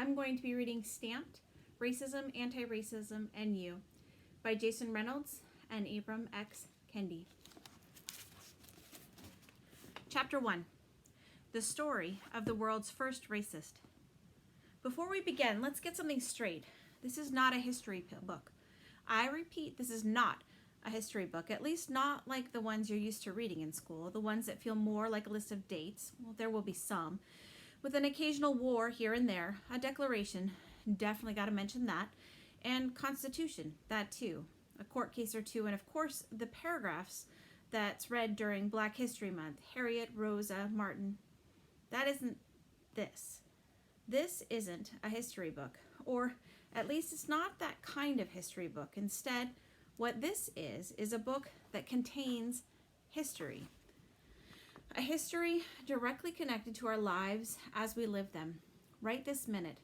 I'm going to be reading Stamped, Racism, Antiracism, and You by Jason Reynolds and Ibram X. Kendi. Chapter 1. The Story of the World's First Racist. Before we begin, let's get something straight. This is not a history book. I repeat, this is not a history book, at least not like the ones you're used to reading in school, the ones that feel more like a list of dates. Well, there will be some, with an occasional war here and there, a declaration, definitely got to mention that, and Constitution, that too, a court case or two, and of course the paragraphs that's read during Black History Month, Harriet, Rosa, Martin. That isn't this. This isn't a history book, or at least it's not that kind of history book. Instead, what this is a book that contains history. A history directly connected to our lives as we live them, right this minute.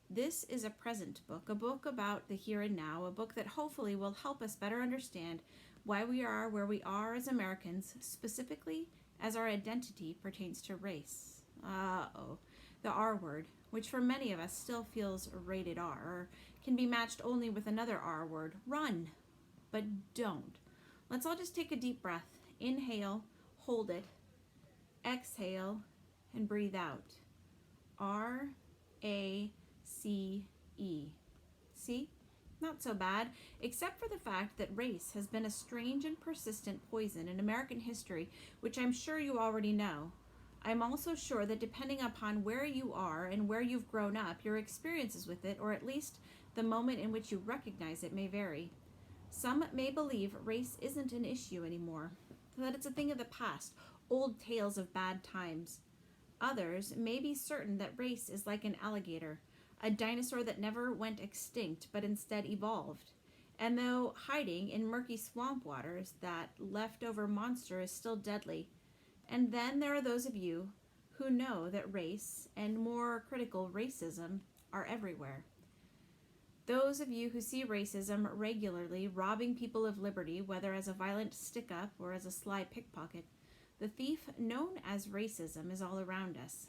This is a present book, a book about the here and now, a book that hopefully will help us better understand why we are where we are as Americans, specifically as our identity pertains to race. The R word, which for many of us still feels rated R, or can be matched only with another R word, run. But don't. Let's all just take a deep breath. Inhale, hold it, exhale, and breathe out. R-A-C-E. See? Not so bad, except for the fact that race has been a strange and persistent poison in American history, which I'm sure you already know. I'm also sure that depending upon where you are and where you've grown up, your experiences with it, or at least the moment in which you recognize it, may vary. Some may believe race isn't an issue anymore, that it's a thing of the past, old tales of bad times. Others may be certain that race is like an alligator, a dinosaur that never went extinct but instead evolved. And though hiding in murky swamp waters, that leftover monster is still deadly. And then there are those of you who know that race, and more critical, racism, are everywhere. Those of you who see racism regularly robbing people of liberty, whether as a violent stick-up or as a sly pickpocket, the thief known as racism is all around us.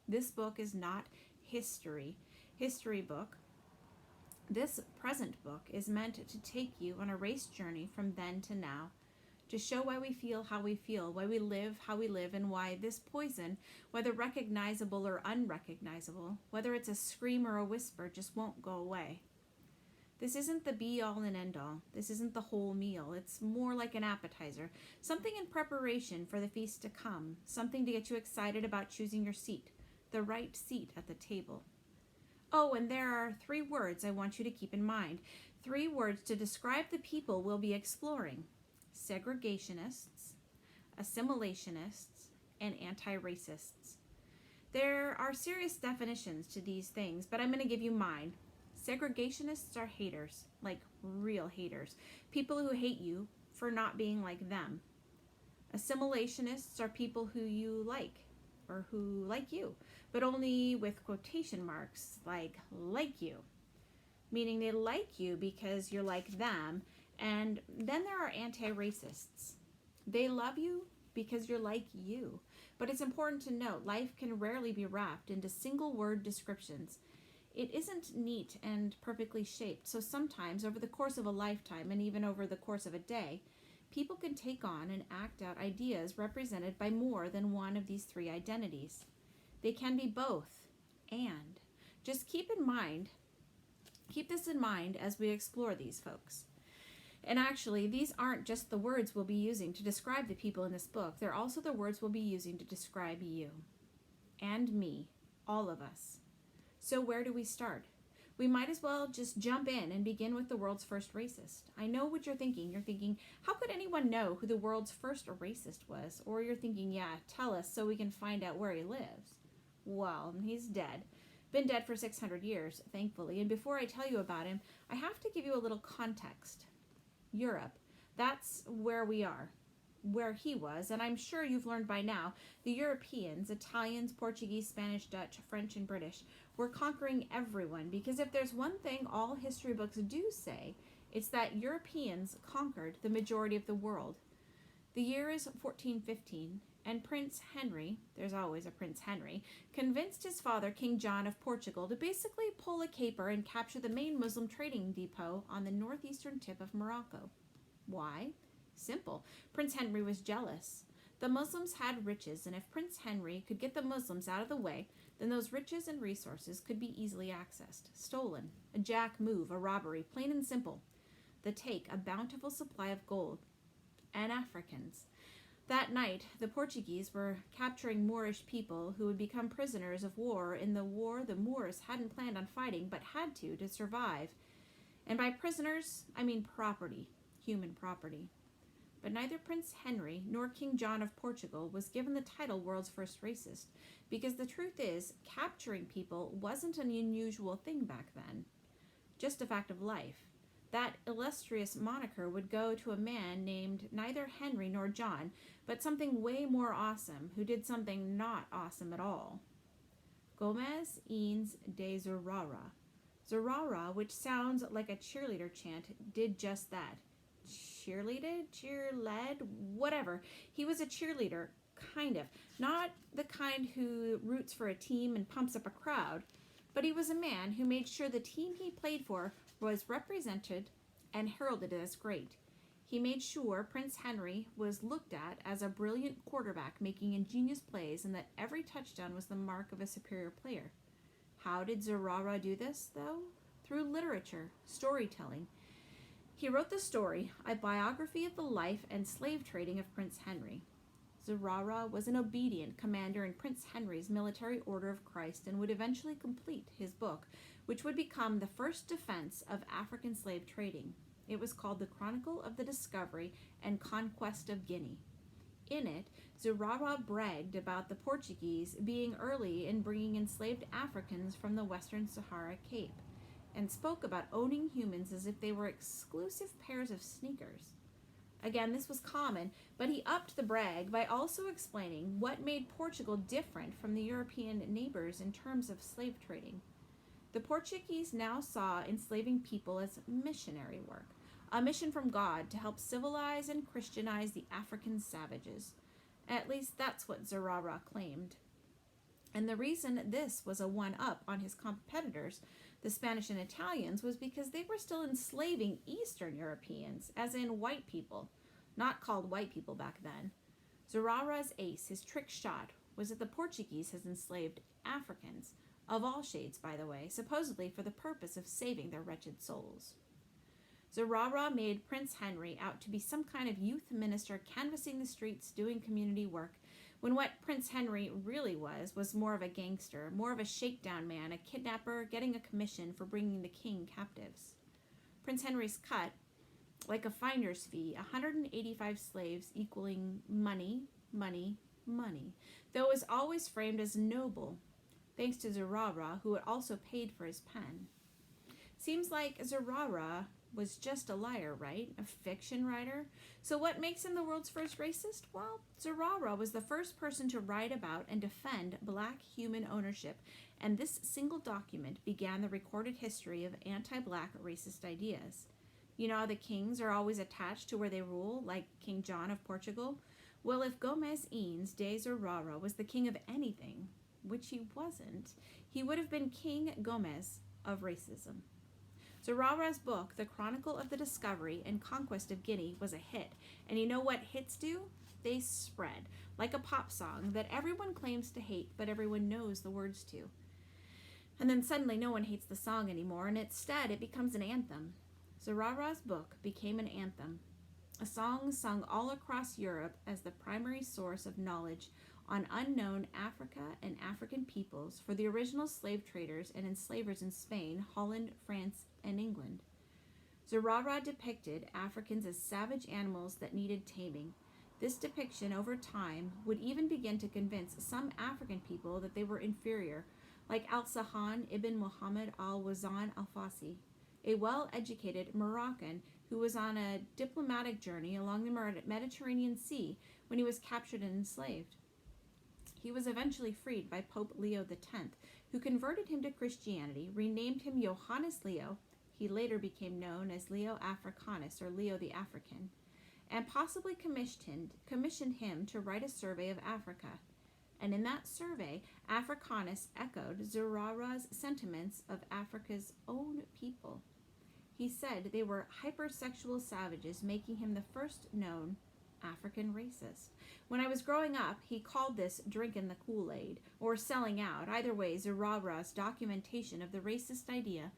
This book is not history book. This present book is meant to take you on a race journey from then to now, to show why we feel how we feel, why we live how we live, and why this poison, whether recognizable or unrecognizable, whether it's a scream or a whisper, just won't go away. This isn't the be-all and end-all. This isn't the whole meal. It's more like an appetizer, something in preparation for the feast to come, something to get you excited about choosing your seat, the right seat at the table. Oh, and there are 3 words I want you to keep in mind, 3 words to describe the people we'll be exploring: segregationists, assimilationists, and anti-racists. There are serious definitions to these things, but I'm going to give you mine. Segregationists are haters, like real haters, people who hate you for not being like them. Assimilationists are people who you like, or who like you, but only with quotation marks, like you, meaning they like you because you're like them. And then there are anti-racists. They love you because you're like you. But it's important to note, life can rarely be wrapped into single-word descriptions. It isn't neat and perfectly shaped, so sometimes over the course of a lifetime, and even over the course of a day, people can take on and act out ideas represented by more than one of these 3 identities. They can be both, and. Just keep this in mind as we explore these folks. And actually, these aren't just the words we'll be using to describe the people in this book. They're also the words we'll be using to describe you. And me. All of us. So where do we start? We might as well just jump in and begin with the world's first racist. I know what you're thinking. You're thinking, how could anyone know who the world's first racist was? Or you're thinking, yeah, tell us so we can find out where he lives. Well, he's dead. Been dead for 600 years, thankfully. And before I tell you about him, I have to give you a little context. Europe. That's where we are, where he was, and I'm sure you've learned by now, the Europeans, Italians, Portuguese, Spanish, Dutch, French, and British, were conquering everyone, because if there's one thing all history books do say, it's that Europeans conquered the majority of the world. The year is 1415, And Prince Henry, there's always a Prince Henry, convinced his father, King John of Portugal, to basically pull a caper and capture the main Muslim trading depot on the northeastern tip of Morocco. Why? Simple. Prince Henry was jealous. The Muslims had riches, and if Prince Henry could get the Muslims out of the way, then those riches and resources could be easily accessed, stolen. A jack move, a robbery, plain and simple. The take, a bountiful supply of gold. And Africans. That night, the Portuguese were capturing Moorish people who would become prisoners of war in the war the Moors hadn't planned on fighting but had to survive. And by prisoners, I mean property, human property. But neither Prince Henry nor King John of Portugal was given the title world's first racist, because the truth is, capturing people wasn't an unusual thing back then. Just a fact of life. That illustrious moniker would go to a man named neither Henry nor John, but something way more awesome, who did something not awesome at all. Gomez Ines de Zurara. Zurara, which sounds like a cheerleader chant, did just that. Cheerled, whatever. He was a cheerleader, kind of. Not the kind who roots for a team and pumps up a crowd, but he was a man who made sure the team he played for was represented and heralded as great. He made sure Prince Henry was looked at as a brilliant quarterback making ingenious plays, and that every touchdown was the mark of a superior player. How did Zurara do this, though? Through literature, storytelling. He wrote the story, a biography of the life and slave trading of Prince Henry. Zurara was an obedient commander in Prince Henry's Military Order of Christ and would eventually complete his book, which would become the first defense of African slave trading. It was called The Chronicle of the Discovery and Conquest of Guinea. In it, Zurara bragged about the Portuguese being early in bringing enslaved Africans from the Western Sahara Cape, and spoke about owning humans as if they were exclusive pairs of sneakers. Again, this was common, but he upped the brag by also explaining what made Portugal different from the European neighbors in terms of slave trading. The Portuguese now saw enslaving people as missionary work, a mission from God to help civilize and Christianize the African savages. At least that's what Zurara claimed. And the reason this was a one-up on his competitors, the Spanish and Italians, was because they were still enslaving Eastern Europeans, as in white people, not called white people back then. Zurara's ace, his trick shot, was that the Portuguese had enslaved Africans, of all shades, by the way, supposedly for the purpose of saving their wretched souls. Zurara made Prince Henry out to be some kind of youth minister canvassing the streets doing community work, when what Prince Henry really was more of a gangster, more of a shakedown man, a kidnapper getting a commission for bringing the king captives. Prince Henry's cut, like a finder's fee, 185 slaves equaling money, though it was always framed as noble, thanks to Zurara, who had also paid for his pen. Seems like Zurara was just a liar, right? A fiction writer? So what makes him the world's first racist? Well, Zurara was the first person to write about and defend black human ownership, and this single document began the recorded history of anti-black racist ideas. You know how the kings are always attached to where they rule, like King John of Portugal? Well, if Gomez Ines de Zurara was the king of anything, which he wasn't, he would have been King Gomez of racism. Zurara's book, The Chronicle of the Discovery and Conquest of Guinea, was a hit. And you know what hits do? They spread, like a pop song that everyone claims to hate, but everyone knows the words to. And then suddenly no one hates the song anymore, and instead it becomes an anthem. Zurara's book became an anthem, a song sung all across Europe as the primary source of knowledge on unknown Africa and African peoples for the original slave traders and enslavers in Spain, Holland, France, and England. Zurara depicted Africans as savage animals that needed taming. This depiction over time would even begin to convince some African people that they were inferior, like Al-Sahan ibn Muhammad al-Wazan al-Fasi, a well-educated Moroccan who was on a diplomatic journey along the Mediterranean Sea when he was captured and enslaved. He was eventually freed by Pope Leo X, who converted him to Christianity, renamed him Johannes Leo. He later became known as Leo Africanus, or Leo the African, and possibly commissioned him to write a survey of Africa. And in that survey, Africanus echoed Zurawa's sentiments of Africa's own people. He said they were hypersexual savages, making him the first known African racist. When I was growing up, he called this drinking the Kool-Aid or selling out. Either way, Zurawa's documentation of the racist idea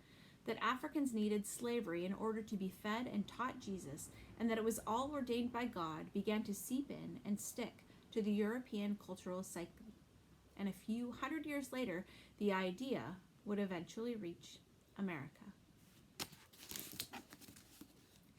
that Africans needed slavery in order to be fed and taught Jesus, and that it was all ordained by God, began to seep in and stick to the European cultural psyche. And a few hundred years later, the idea would eventually reach America.